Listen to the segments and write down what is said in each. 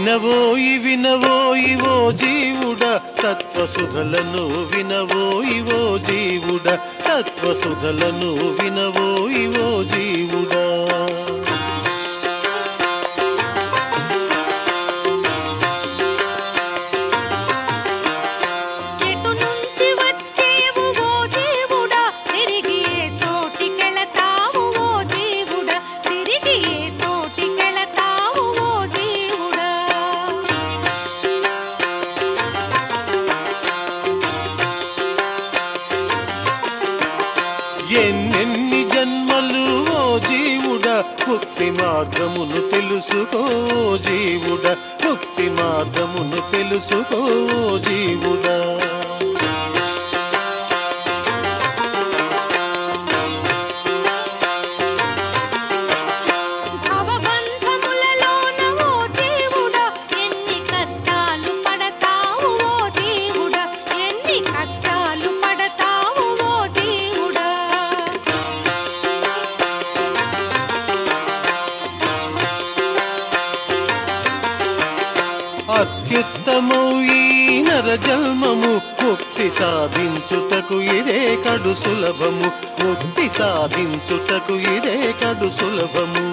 వినవోయి వినవోయి ఓ జీవుడా తత్వసుధలను వినవోయి ఓ జీవుడా తత్వసుధలను వినవోయి ఓ జీవుడా ఎన్నెన్ని జన్మలు ఓ జీవుడా ముక్తి మార్గమును తెలుసుకో జీవుడా ముక్తి మార్గమును తెలుసుకో జీవుడా అత్యుత్తమౌ ఈ నరజన్మము ముక్తి సాధించుటకు ఇదే కడు సులభము ముక్తి సాధించుటకు ఇదే కడు సులభము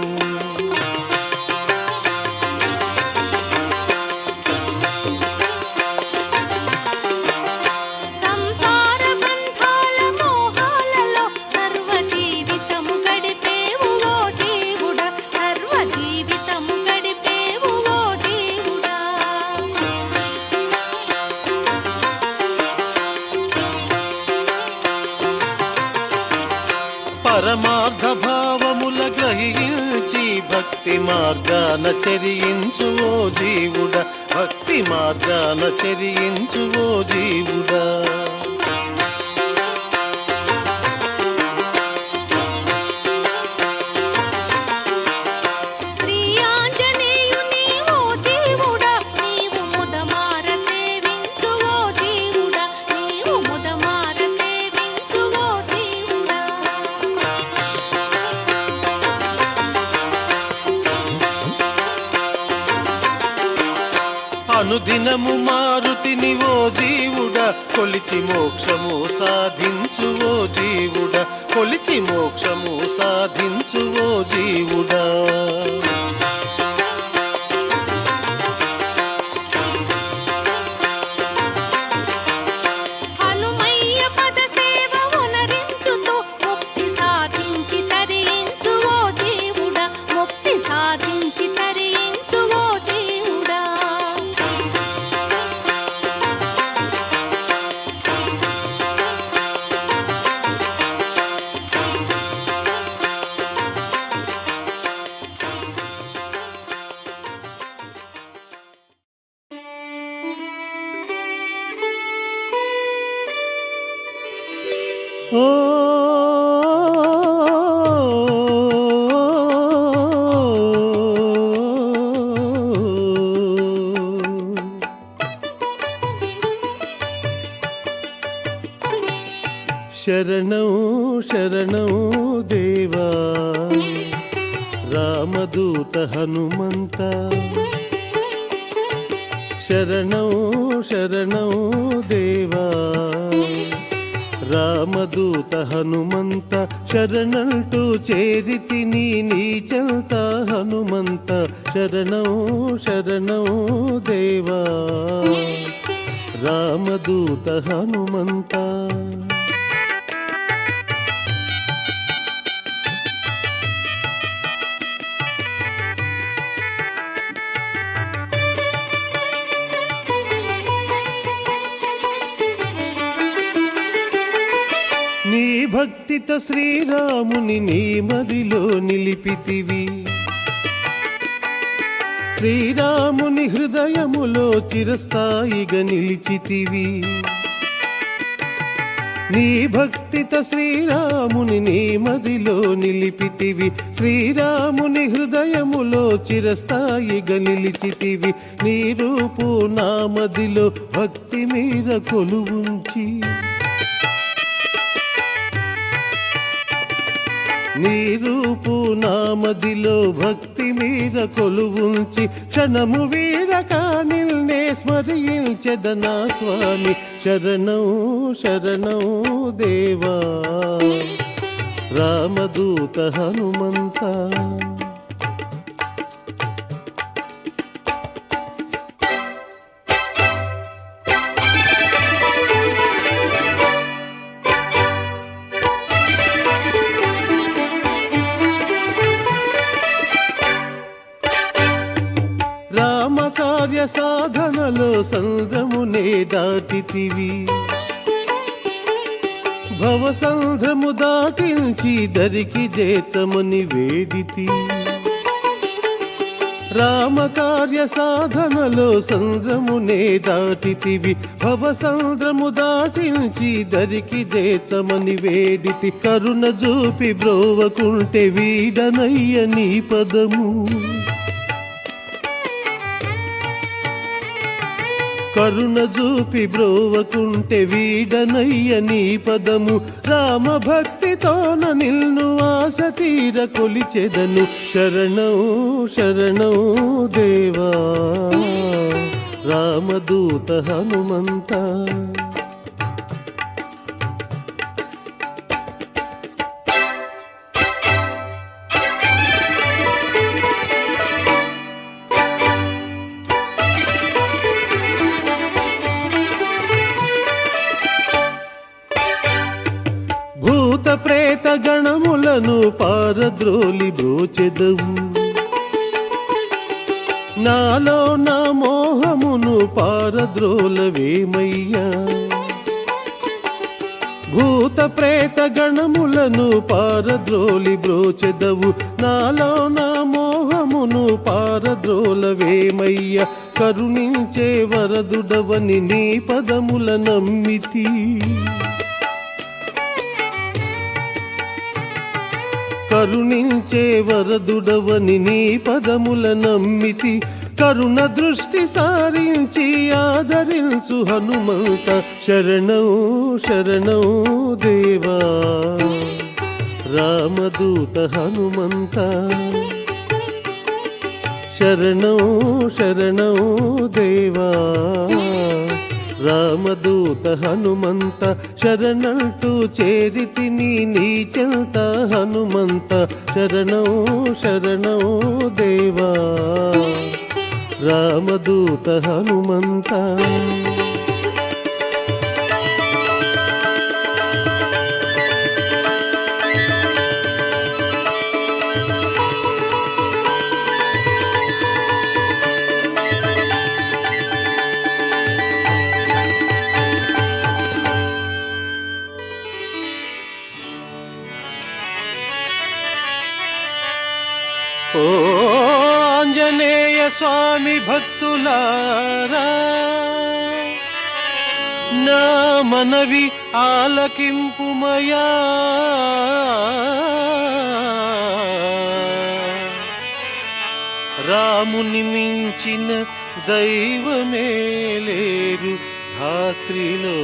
పరమార్థ భావముల గ్రహించి భక్తి మార్గాన చరించు ఓ జీవుడా భక్తి మార్గాన చరించు ఓ జీవుడా అనుదినము మారుతిని ఓ జీవుడా కొలిచి మోక్షము సాధించు ఓ జీవుడా కొలిచి మోక్షము సాధించు ఓ జీవుడా ఓ శరణం శరణం దేవా రామదూత హనుమంత శరణం శరణం దేవా రామదూత హనుమంత శరణంటూ చేరితిని నీ చెంత హనుమంత శరణం శరణం దేవా రామదూత హనుమంత నీ భక్తితో శ్రీరాముని నీ మదిలో నిలిపితివి శ్రీరాముని హృదయములో చిరస్థాయిగా నిలిచితివి నీ భక్తితో శ్రీరాముని నీ మదిలో నిలిపితివి శ్రీరాముని హృదయములో చిరస్థాయిగా నిలిచితివి నీ రూపు నా మదిలో భక్తి మీర కొలువుంచి నీ రూపు నామదిలో భక్తి మీర కొలువుంచి క్షణము వీరక నిన్నే స్మరించెదనా స్వామి. శరణం శరణం దేవా రామదూత హనుమంత. రామకార్య సాధనలో సంద్రమునే దాటితివి, భవసంద్రము దాటించి దరికి చేర్చమని వేడితి. రామకార్య సాధనలో సంద్రమునే దాటితివి, భవసంద్రము దాటించి దరికి చేర్చమని వేడితి. కరుణ చూపి బ్రోవకుంటే వీడనయ్య నీ పదము, కరుణ చూపి బ్రోవకుంటే వీడనయ్య నీ పదము. రామ భక్తితోన నిన్ను ఆశ తీర కొలిచెదను. శరణం శరణం దేవా రామదూత హనుమంత. భూత ప్రేత గణములను పారద్రోలి బ్రోచెదవు, నాలో నా మోహమును పారద్రోలవేమయ్యా. భూత ప్రేత గణములను పారద్రోలి బ్రోచెదవు, నాలో నా మోహమును పారద్రోలవేమయ్యా. కరుణించే వరదుడవని నీ పదముల నమ్మితి, కరుణించే వరదుడవని నీ పదముల నమ్మితి. కరుణ దృష్టి సారించి ఆదరించు హనుమంత. శరణం శరణం దేవా రామదూత హనుమంత. శరణం శరణం దేవా రామదూత హనుమంత. శరణంటూ చేరితిని నీ చెంత హనుమంత. శరణం శరణం దేవా రామదూత హనుమంత. ఓ ఆంజనేయ స్వామి భక్తులారా, నా మనవి ఆలకింపుమయా. రాముని మించిన దైవమే లేరు ధాత్రిలో.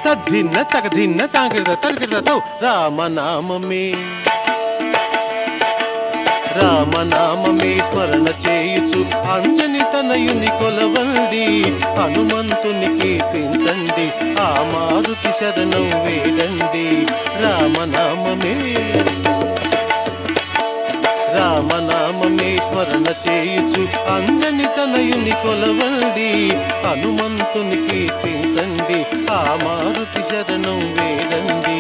తద్దిన్న తగదిన్న తాగిరద తరిగిరదో రామనామమే, రామనామమే స్మరణ చేయుచు అంజని తనయుని కొలవండి. హనుమంతుని కీర్తించండి, ఆ మారుతి శరణం వేడండి. రామనామమే రామనామమే స్మరణ చేయుచు అంజని తనయుని కొలవండి. హనుమంతుని కీర్తించండి, ఆ మారుతి శరణం వేడండి.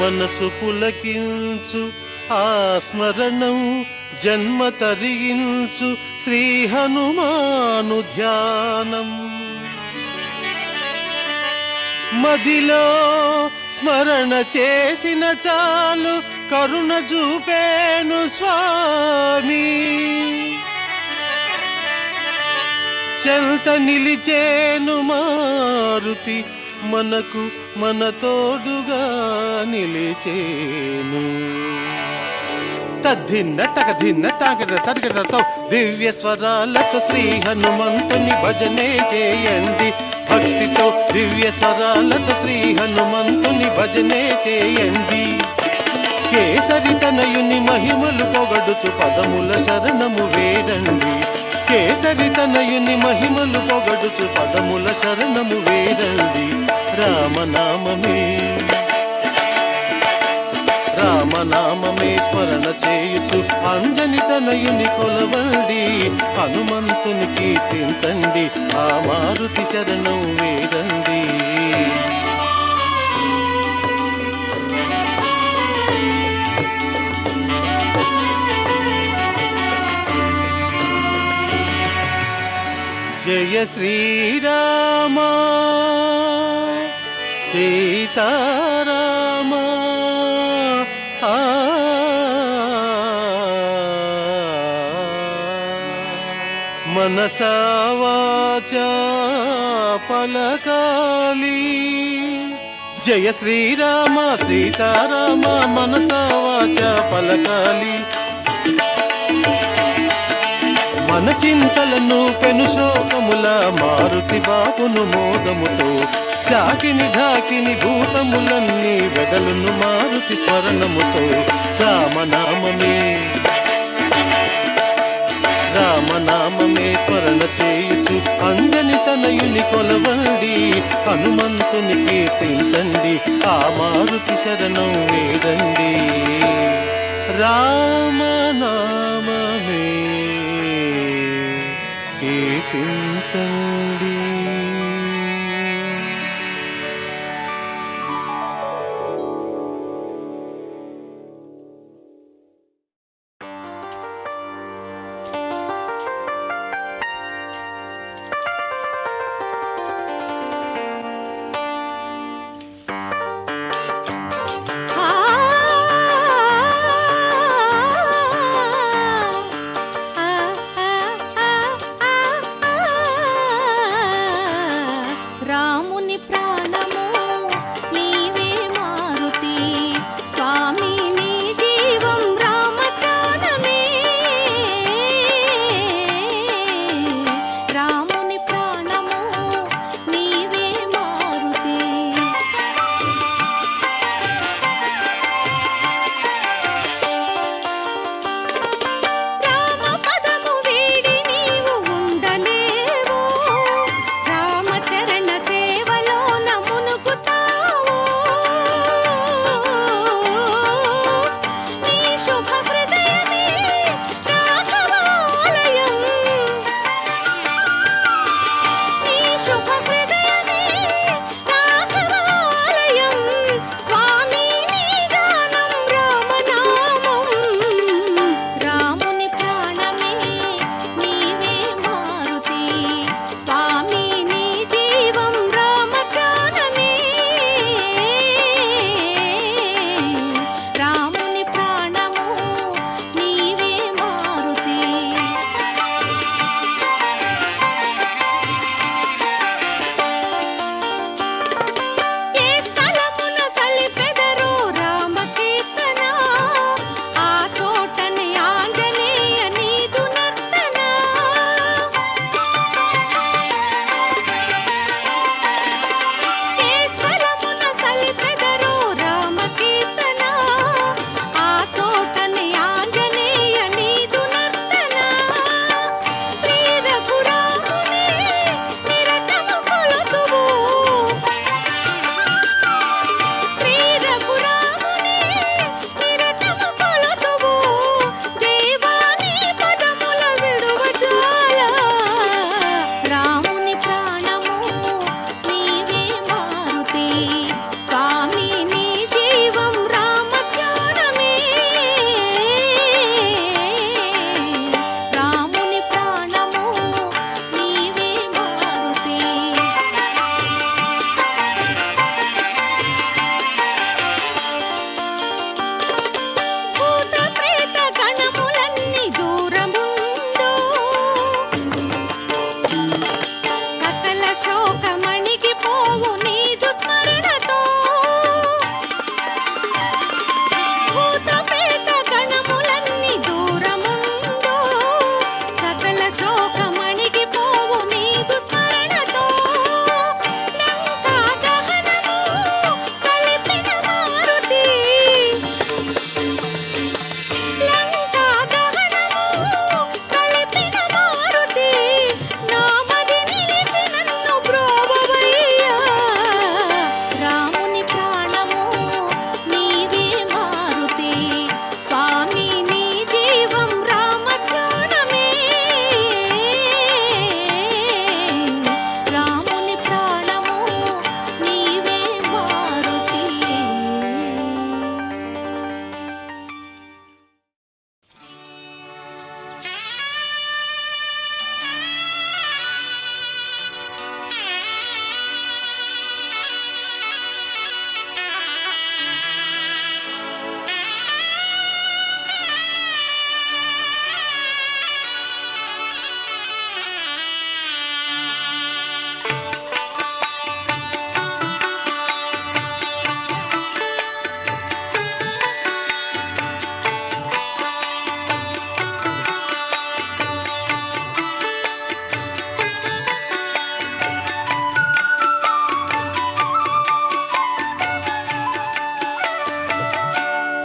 మనసు పులకించు ఆ స్మరణం, జన్మ తరించు శ్రీ హనుమాను ధ్యానం. మదిలో స్మరణ చేసిన చాలు కరుణ చూపేను స్వామి. చెంత నిలిచేను మారుతి మనకు మన తోడుగా నిలిచేను. తద్ధిన్న తగధిన్న తాగద తరగదతో దివ్య స్వరాలతో శ్రీ హనుమంతుని భజనే చేయండి. భక్తితో దివ్య స్వరాలతో శ్రీ హనుమంతుని భజనే చేయండి. కేసరి తనయుని మహిమలు పొగడుచు పదముల శరణము వేడండి. కేసరి తనయుని మహిమలు పొగడుచు పదముల శరణము వేడండి. రామనామమే రామనామమే స్మరణ చేయుచు అంజని తనయుని కొలవండి. హనుమంతుని కీర్తించండి, ఆ మారుతి శరణం వేడండి. జయ శ్రీరామ సీతారామ మనసా వాచా పలకాలి. జయ శ్రీరామ సీతారామ మనసా వాచా పలకాలి. మన చింతలను పెను శోకముల మారుతి బాపును మోదముతో చాకిని ఢాకిని భూతములన్నీ వెడలును మారుతి స్మరణముతో. రామనామమే రామనామమే స్మరణ చేయుచు అంజని తనయుని కొలవండి. హనుమంతుని కీర్తించండి, ఆ మారుతి శరణం వేడండి. రామనామమే కీర్తించండి.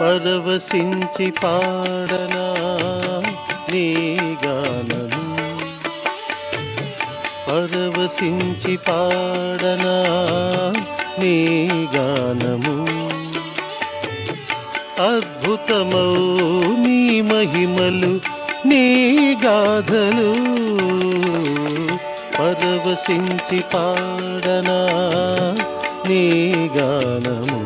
పరవశించి పాడనా నీ గానము, పరవశించి పాడనా నీ గానము. అద్భుతమౌ నీ మహిమలు నీ గాథలు, పరవశించి పాడనా నీ గానము.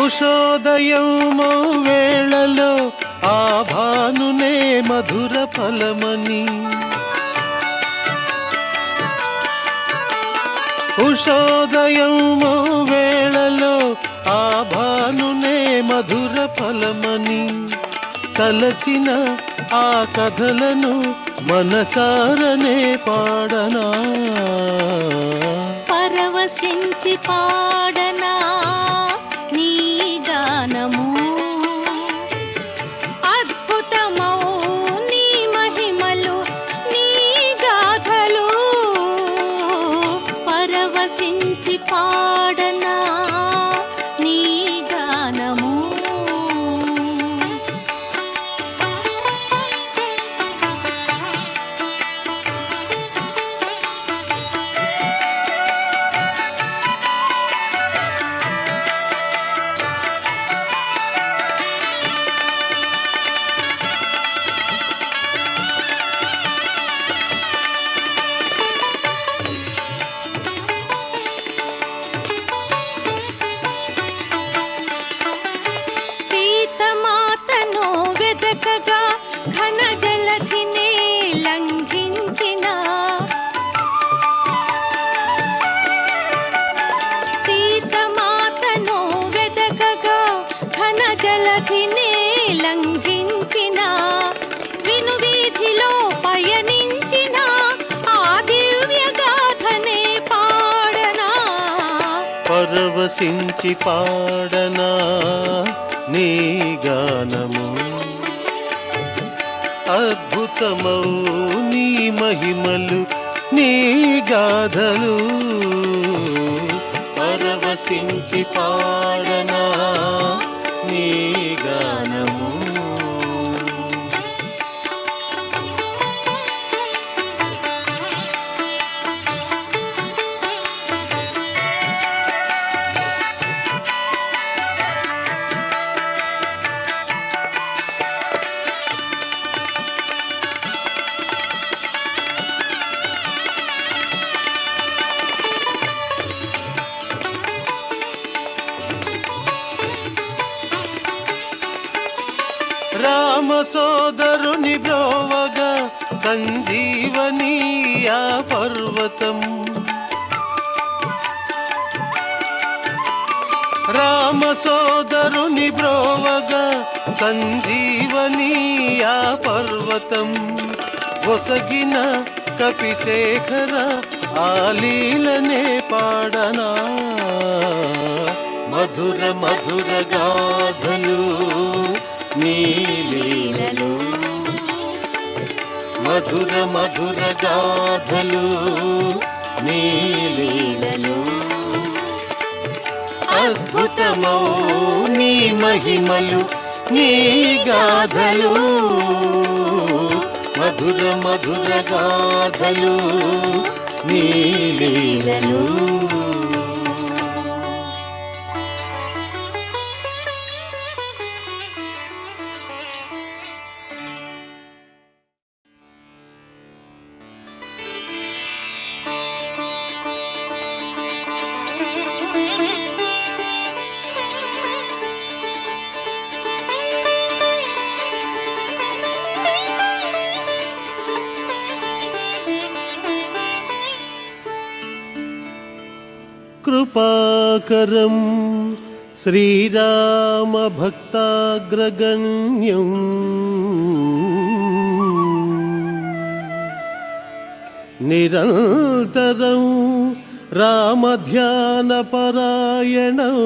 ఉషోదయము వేళలో ఆ భానునే మధుర ఫలమని, ఉషోదయము వేళలో ఆ భానునే మధుర ఫలమని, తలచిన ఆ కథలను మనసారనే పాడనా, పరవశించి పాడనా నీ గానము. అద్భుతమౌ నీ మహిమలు నీ గాథలు, పరవశించి పాడనా నీ గానము. సీతమాతను వెదకగా ఘన జలధిని లంఘించిన, సీతమాతను వెదకగా ఘన జలధిని లంఘించిన, విను వీధిలో పయనించిన ఆ దివ్య గాథనే పాడనా, పరవశించి పాడనా నీ గానము. అద్భుతమౌ నీ మహిమలు నీ గాథలు, పరవశించి పాడనా నీ గానము. రామ సోదరుని బ్రోవగా సంజీవనీయా పర్వతం, రామ సోదరుని బ్రోవగా సంజీవనీయా పర్వతం, ఒసగిన కపిశేఖర ఆలీలనే పాడనా, మధుర మధుర గాథలు నీ లీలలు, మధుర మధుర గాథలు నీ లీలలు. అద్భుతమౌ నీ మహిమలు నీ గాథలు, మధుర మధుర గాథలు నీ లీలలు. కృపాకరం శ్రీరామభక్తాగ్రగణ్యం నిరంతరం రామధ్యానపరాయణం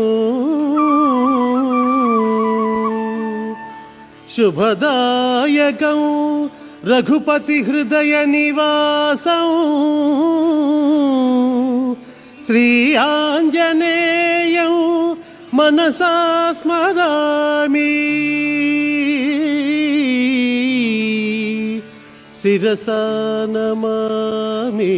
శుభదాయకం రఘుపతి హృదయ నివాసం శ్రీ ఆంజనేయం మనసా స్మరామి శిరసా నమామి.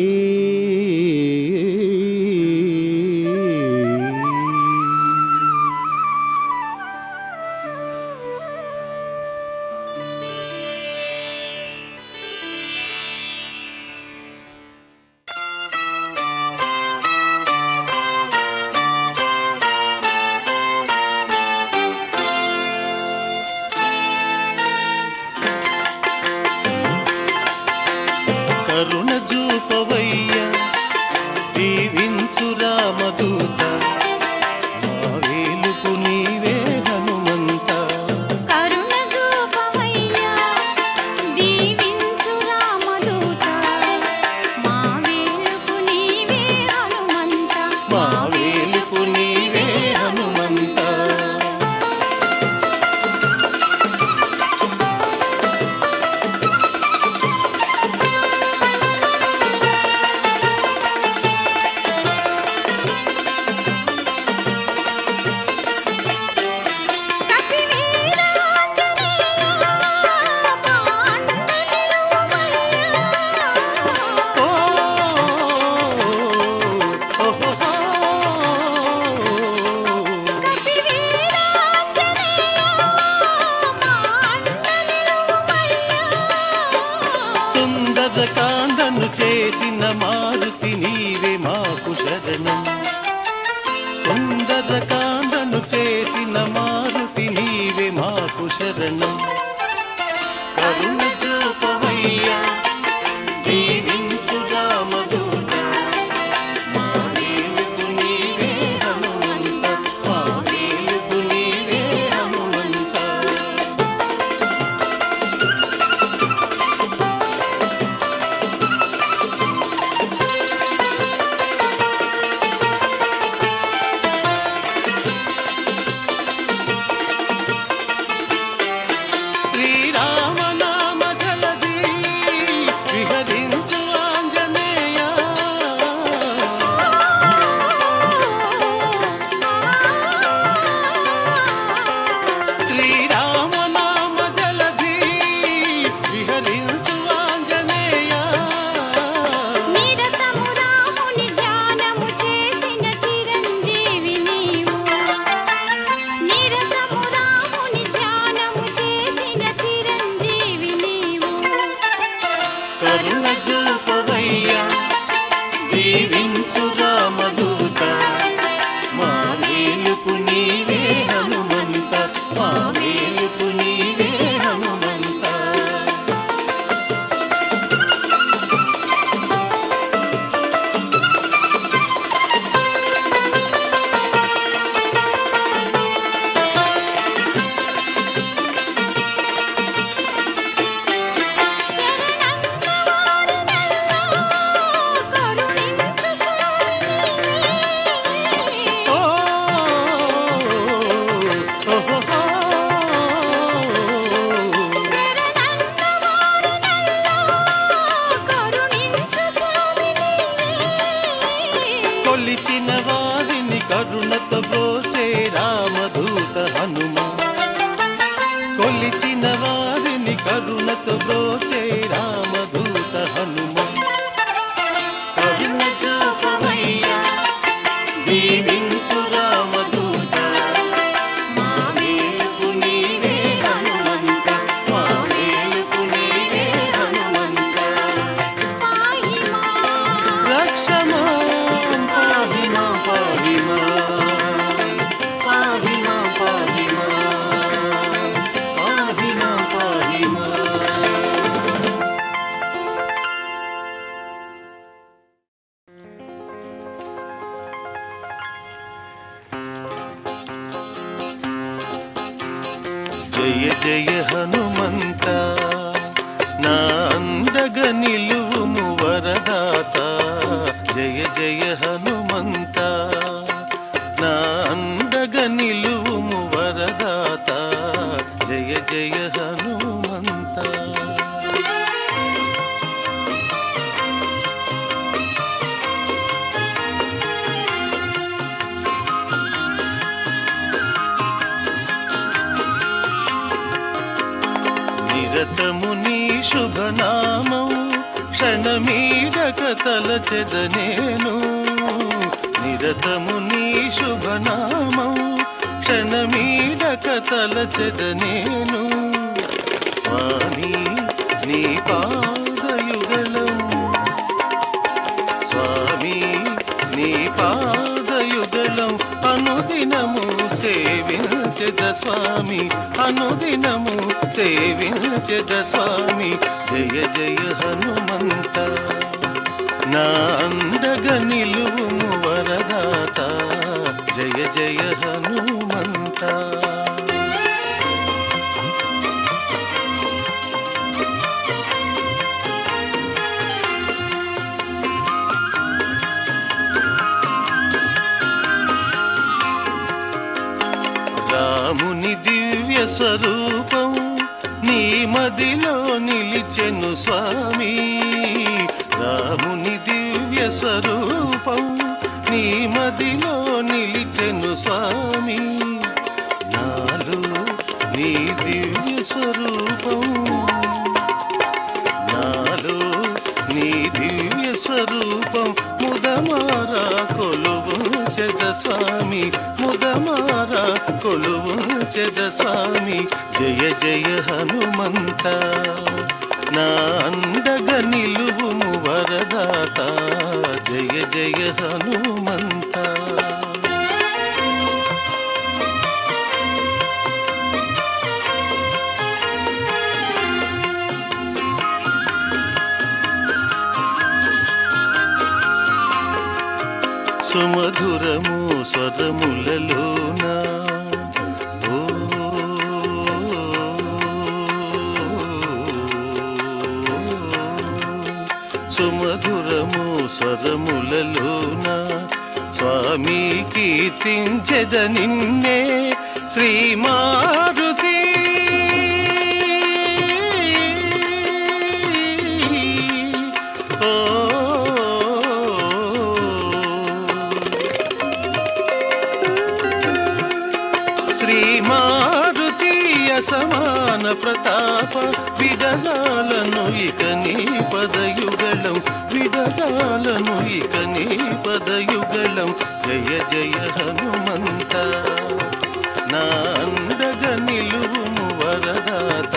కరుణ చూపవయ్య దీవించు రామదూత మా వేలుపు నీవే హనుమంత. కరుణ చూపవయ్యా దీవించు రామదూత మా వేలుపు నీవే హనుమంత. మా వేలుపు నీవే హనుమంత. సుందరకాండను చేసిన మారుతి నీవే మాకు శరణం. సుందరకాండను చేసిన మారుతి నీవే మాకు శరణం. కరుణ చూపవయ్యా దీవించు రామదూత మా వేలుపు నీవే హనుమంత. మా వేలుపు నీవే హనుమంత. జయ జయ హనుమంత నా అండగ నిలువుము వరదాత జయ జయ హనుమంత నా అండగ నిలువుము వరదాత జయ జయ హనుమంత నిరతము నీ శుభనామం క్షణమీడక తలచెదనేను నిరతము నీ శుభనామం క్షణమీడక తలచెదనేను స్వామి నీ పాదయుగళం స్వామి నీ పాదయుగళం అనుదినము సేవించెద స్వామి అనుదినము సేవించెద స్వామి జయ జయ హనుమంత నా అండగ నిలువుము వరదాత జయ జయ హనుమంత రాముని దివ్య స్వరూపం నీ మదిలో నిలిచెను స్వామి రాముని దివ్య స్వరూపం నీ మదిలో నిలిచెను స్వామి నాలో నీ దివ్య స్వరూపం నాలో నీ దివ్య స్వరూపం ముదమారా కొలువుంచెద స్వామి ముదమారా కొలువుంచెద స్వామి జయ జయ హనుమంత నా అండగ నిలువుము వరదాత జయ జయ హనుమంత సుమధురము స్వరములలోన ఓ సుమధురము స్వరములలోన స్వామి కీర్తించెద నిన్నే శ్రీ మారుతి శ్రీ మారుతీయ సమాన ప్రతాప విడజాలను ఇక నీ పదయుగళం విడజాలను ఇక నీ పదయుగళం జయ జయ హనుమంత నా అండగ నిలువుము వరదాత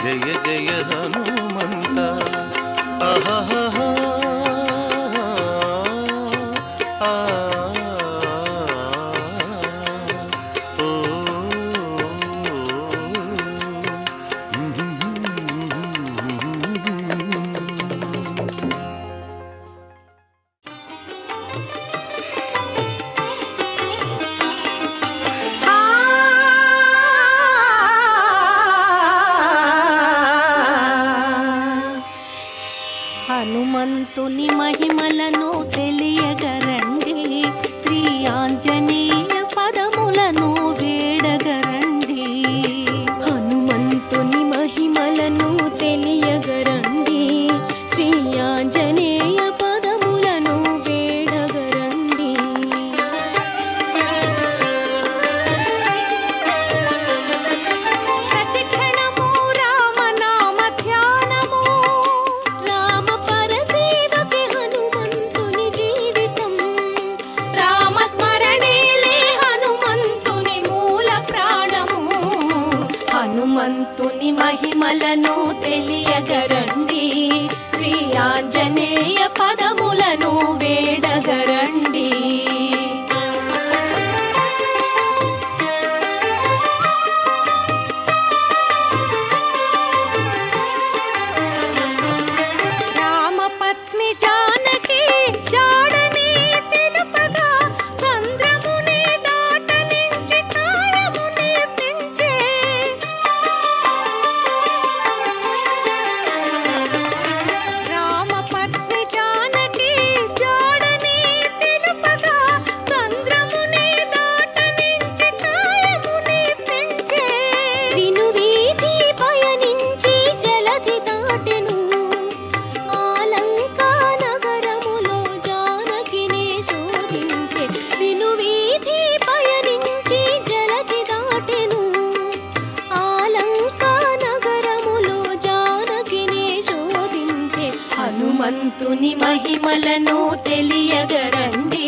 జయ జయ హనుమంత ఆహా హనుమంతుని మహిమలను తెలియగరండి శ్రీ ఆంజనేయ పదములను వేడగరండి హనుమంతుని మహిమలను తెలియగరండి శ్రీ ఆంజనేయ పదములను వేడగరండి ప్రతి క్షణము రామనామ ధ్యానము రామ పరసేవకి హనుమంతుని జీవితం రామ స్మరణేలే హనుమంతుని మూల ప్రాణము హనుమంతుని మహిమలను తెలియగరండి శ్రీ ఆంజనేయ పదములను వేడగరండి రామపత్ని జానకి జాడని తెలుపగా చంద్రముని దాటనించి కాలముని పెంచే హనుమంతుని మహిమలను తెలియగరండి,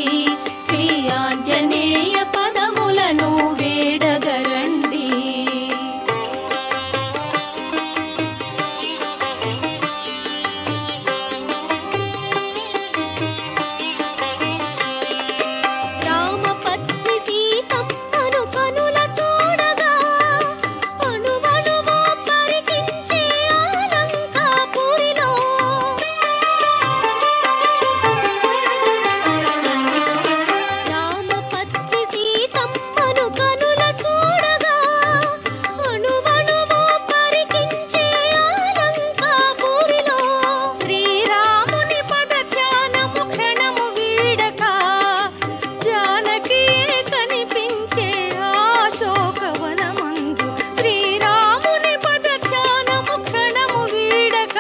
శ్రీ ఆంజనేయ పదములను వేడగరండి. రామపత్ని సీతమ్మను కనుల చూడగా అణువణువు పరికించే ఆలంకాపురిలో. రామపత్ని సీతమ్మను కనుల చూడగా అణువణువు పరికించే ఆలంకాపురిలో. శ్రీరాముని పద ధ్యానము క్షణము వీడక జానకియే కనిపించే అశోకవనమందు. శ్రీరాముని పద ధ్యానము క్షణము వీడక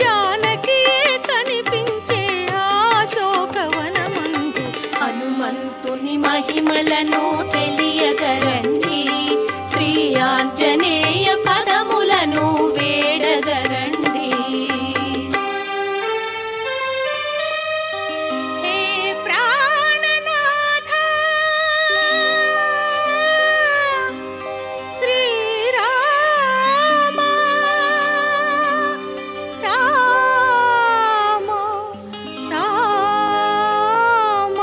జానకియే కనిపించే అశోకవనమందు. హనుమంతుని మహిమలను తెలియగరండి, శ్రీ ఆంజనేయ పదములను వేడగరండి. హే ప్రాణనాథ శ్రీరామ రామ రామ.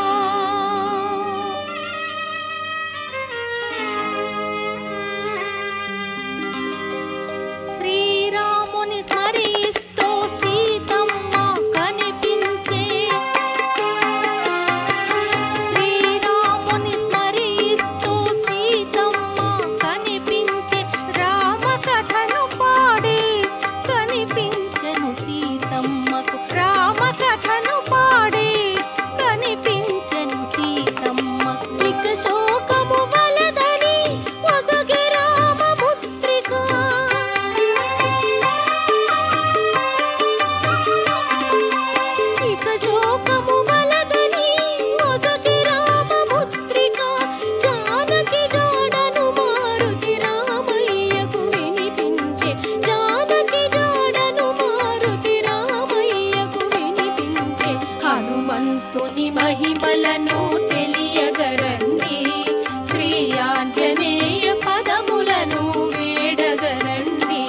శ్రీరాముని స్మరిస్తూ సీతమ్మ కనిపించే. శ్రీరాముని స్మరిస్తూ సీతమ్మ కనిపించే. రామ కథను పాడి కనిపించెను సీతమ్మకు. రామ కథను పాడి కనిపించెను సీతమ్మకు. ఇక శోకము వలదని ఒసగే రామపుత్రిక. ఇక శోకము వలదని ఒసగే రామపుత్రిక. జానకి జాడను మారుతి రామయ్యకు వినిపించే. జానకి జాడను మారుతి రామయ్యకు వినిపించే. హనుమంతుని మహిమలను తెలియగరండి, శ్రీ ఆంజనేయ పదములను వేడగరండి.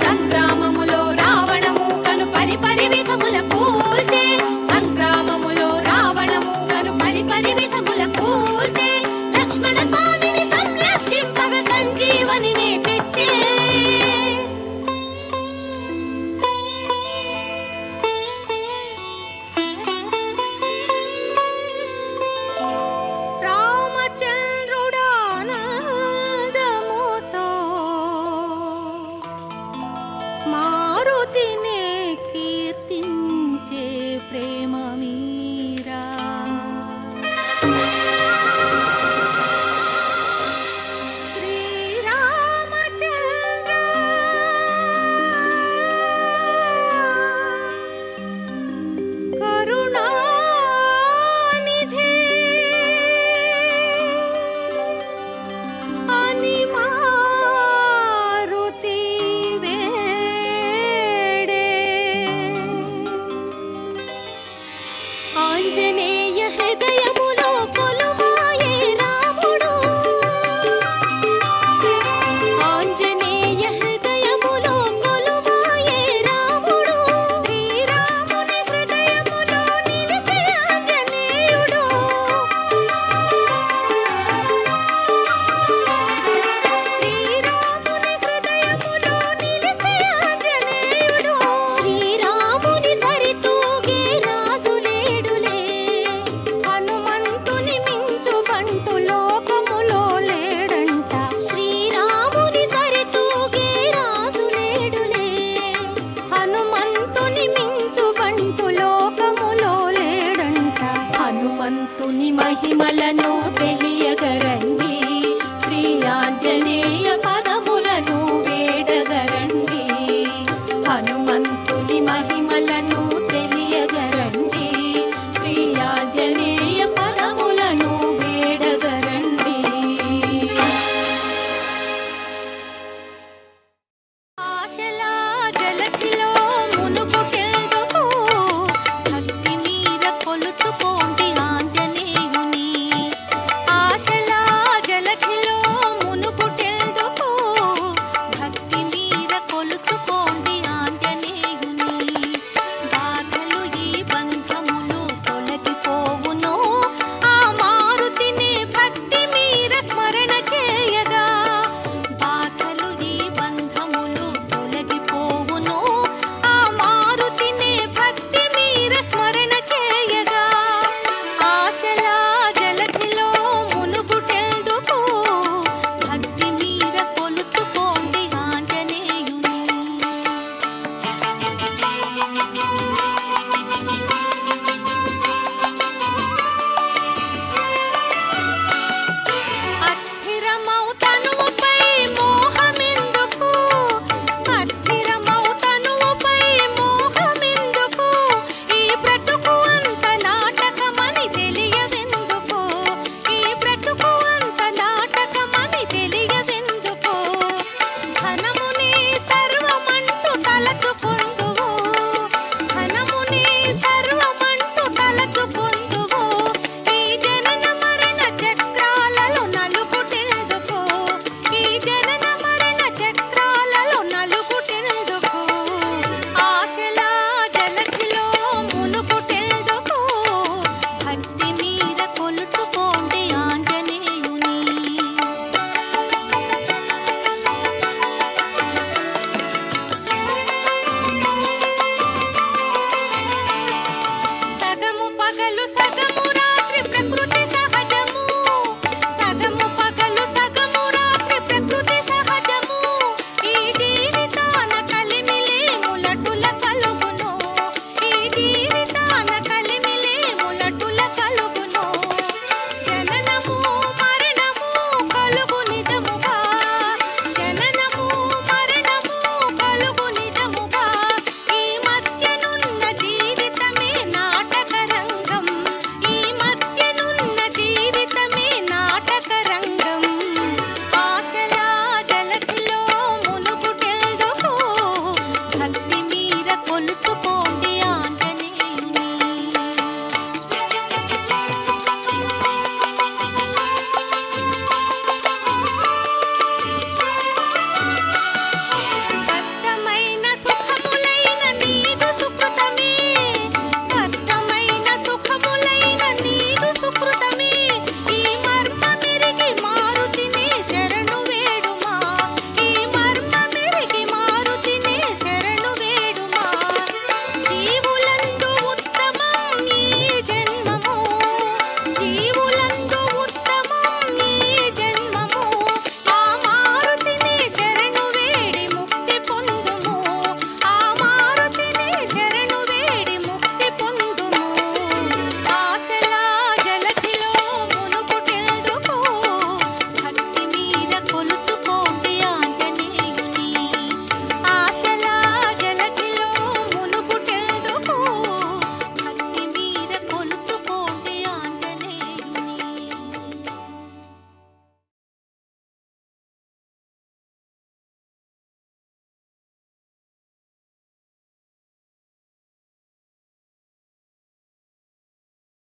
సంగ్రామములో రావణమూకను పరిపరి విధముల కూల్చే. సంగ్రామములో రావణమూకను పరిపరి విధముల కూల్చే. లక్ష్మణ స్వామిని సంరక్షింపగ సంజీవనినే తెచ్చే. రామచంద్రుడానందముతో మారుతినే కీర్తించే ప్రేమ మీరా. శ్రీరామచంద్ర కరుణానిధి అని మారుతి వేడే. ఆంజనేయ హృదయములో కొలువాయే రాముడు. ఆంజనేయ హృదయములో కొలువాయే రాముడు. శ్రీరాముని హృదయములో నిలిపే ఆంజనేయుడు. శ్రీరాముని హృదయములో నిలిపే ఆంజనేయుడు. శ్రీరాముని సరితూగే రాజు లేడులే. హనుమంతుని మించు బంటు లోకములో లేడంట. శ్రీరాముని సరితూగే రాజు లేడులే. హనుమంతుని మించు బంటు లోకములో లేడంట. హనుమంతుని మహిమలను